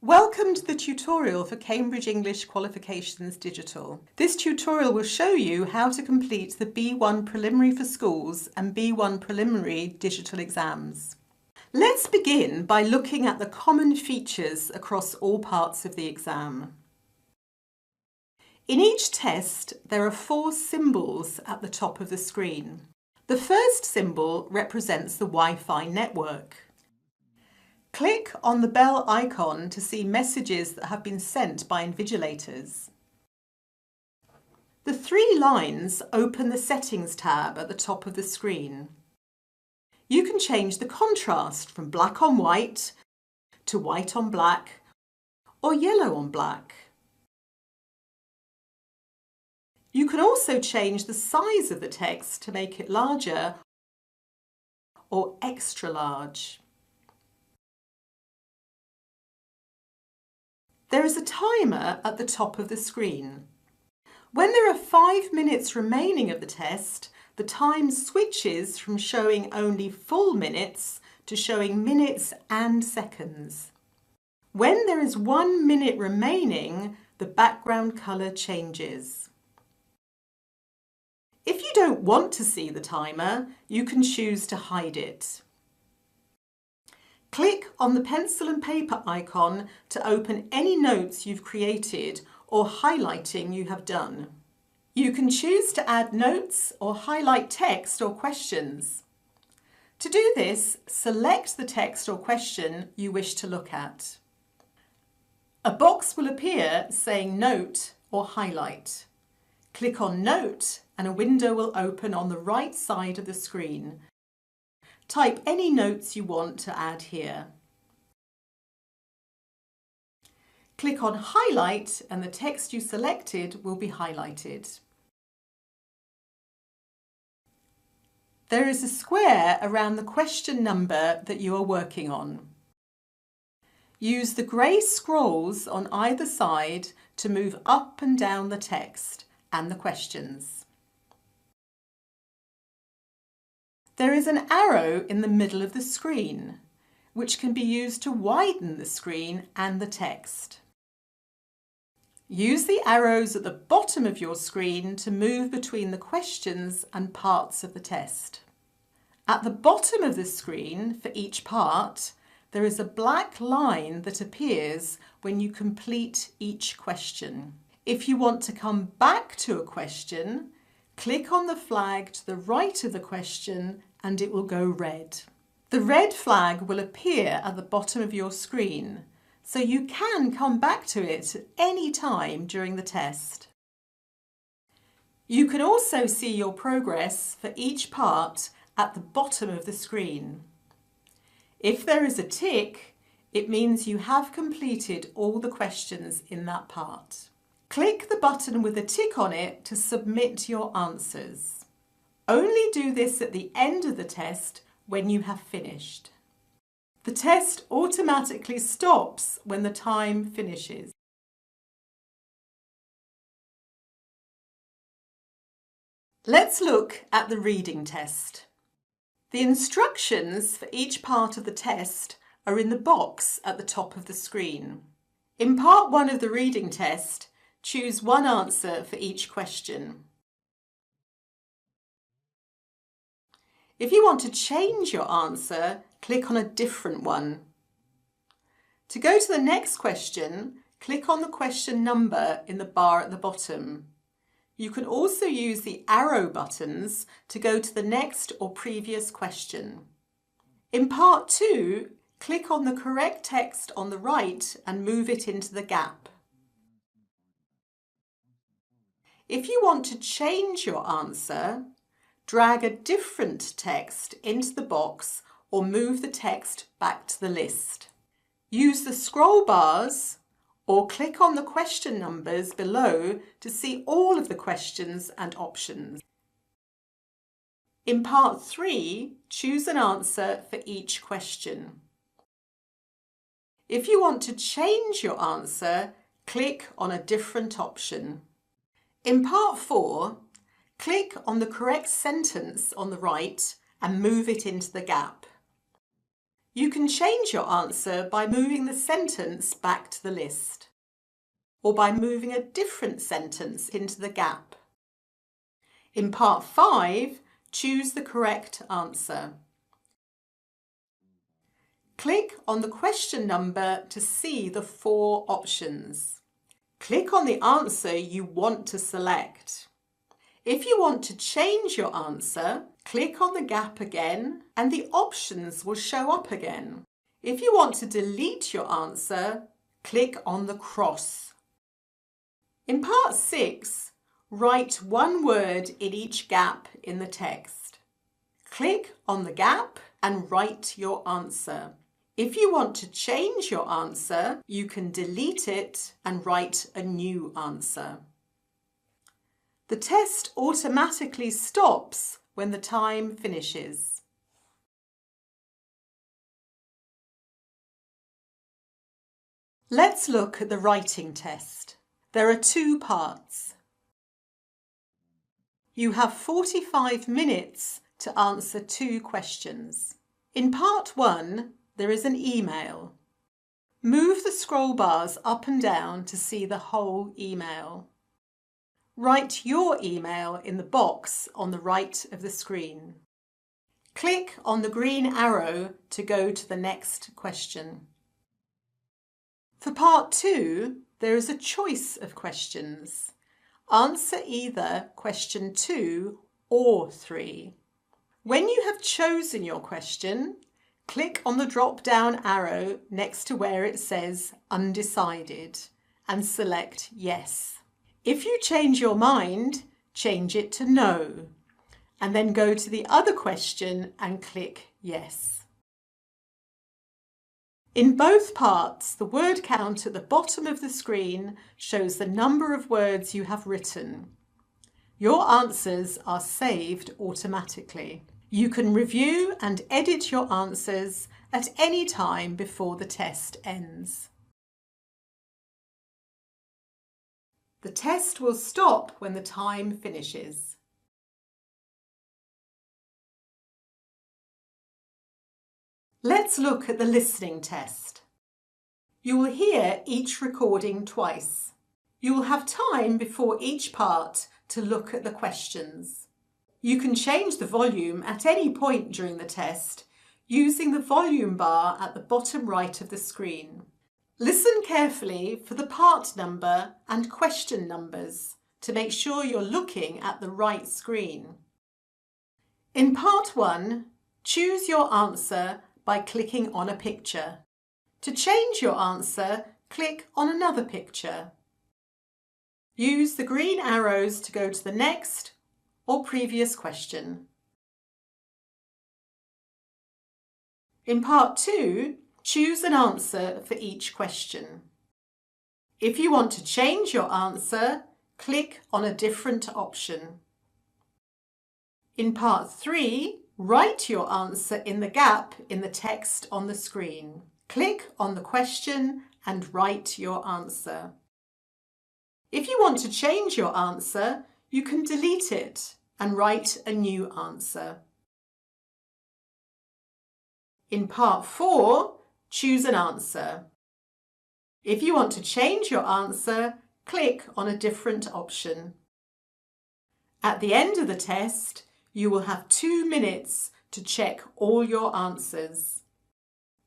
Welcome to the tutorial for Cambridge English Qualifications Digital. This tutorial will show you how to complete the B1 Preliminary for Schools and B1 Preliminary digital exams. Let's begin by looking at the common features across all parts of the exam. In each test, there are 4 symbols at the top of the screen. The first symbol represents the Wi-Fi network. Click on the bell icon to see messages that have been sent by invigilators. The 3 lines open the Settings tab at the top of the screen. You can change the contrast from black on white to white on black or yellow on black. You can also change the size of the text to make it larger or extra large. There is a timer at the top of the screen. When there are 5 minutes remaining of the test, the time switches from showing only full minutes to showing minutes and seconds. When there is 1 minute remaining, the background colour changes. If you don't want to see the timer, you can choose to hide it. Click on the pencil and paper icon to open any notes you've created or highlighting you have done. You can choose to add notes or highlight text or questions. To do this, select the text or question you wish to look at. A box will appear saying Note or Highlight. Click on Note and a window will open on the right side of the screen. Type any notes you want to add here. Click on Highlight and the text you selected will be highlighted. There is a square around the question number that you are working on. Use the grey scrolls on either side to move up and down the text and the questions. There is an arrow in the middle of the screen, which can be used to widen the screen and the text. Use the arrows at the bottom of your screen to move between the questions and parts of the test. At the bottom of the screen, for each part, there is a black line that appears when you complete each question. If you want to come back to a question, click on the flag to the right of the question and it will go red. The red flag will appear at the bottom of your screen, so you can come back to it at any time during the test. You can also see your progress for each part at the bottom of the screen. If there is a tick, it means you have completed all the questions in that part. Click the button with a tick on it to submit your answers. Only do this at the end of the test when you have finished. The test automatically stops when the time finishes. Let's look at the reading test. The instructions for each part of the test are in the box at the top of the screen. In part 1 of the reading test, choose one answer for each question. If you want to change your answer, click on a different one. To go to the next question, click on the question number in the bar at the bottom. You can also use the arrow buttons to go to the next or previous question. In part 2, click on the correct text on the right and move it into the gap. If you want to change your answer, drag a different text into the box or move the text back to the list. Use the scroll bars or click on the question numbers below to see all of the questions and options. In part 3, choose an answer for each question. If you want to change your answer, click on a different option. In part 4, click on the correct sentence on the right and move it into the gap. You can change your answer by moving the sentence back to the list, or by moving a different sentence into the gap. In part 5, choose the correct answer. Click on the question number to see the 4 options. Click on the answer you want to select. If you want to change your answer, click on the gap again and the options will show up again. If you want to delete your answer, click on the cross. In part 6, write one word in each gap in the text. Click on the gap and write your answer. If you want to change your answer, you can delete it and write a new answer. The test automatically stops when the time finishes. Let's look at the writing test. There are 2 parts. You have 45 minutes to answer 2 questions. In part 1, there is an email. Move the scroll bars up and down to see the whole email. Write your email in the box on the right of the screen. Click on the green arrow to go to the next question. For part 2, there is a choice of questions. Answer either question 2 or 3. When you have chosen your question, click on the drop-down arrow next to where it says Undecided and select Yes. If you change your mind, change it to No, and then go to the other question and click Yes. In both parts, the word count at the bottom of the screen shows the number of words you have written. Your answers are saved automatically. You can review and edit your answers at any time before the test ends. The test will stop when the time finishes. Let's look at the listening test. You will hear each recording twice. You will have time before each part to look at the questions. You can change the volume at any point during the test using the volume bar at the bottom right of the screen. Listen carefully for the part number and question numbers to make sure you're looking at the right screen. In part 1, choose your answer by clicking on a picture. To change your answer, click on another picture. Use the green arrows to go to the next or previous question. In part 2, choose an answer for each question. If you want to change your answer, click on a different option. In part 3, write your answer in the gap in the text on the screen. Click on the question and write your answer. If you want to change your answer, you can delete it and write a new answer. In part 4, choose an answer. If you want to change your answer, click on a different option. At the end of the test, you will have 2 minutes to check all your answers.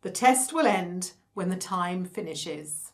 The test will end when the time finishes.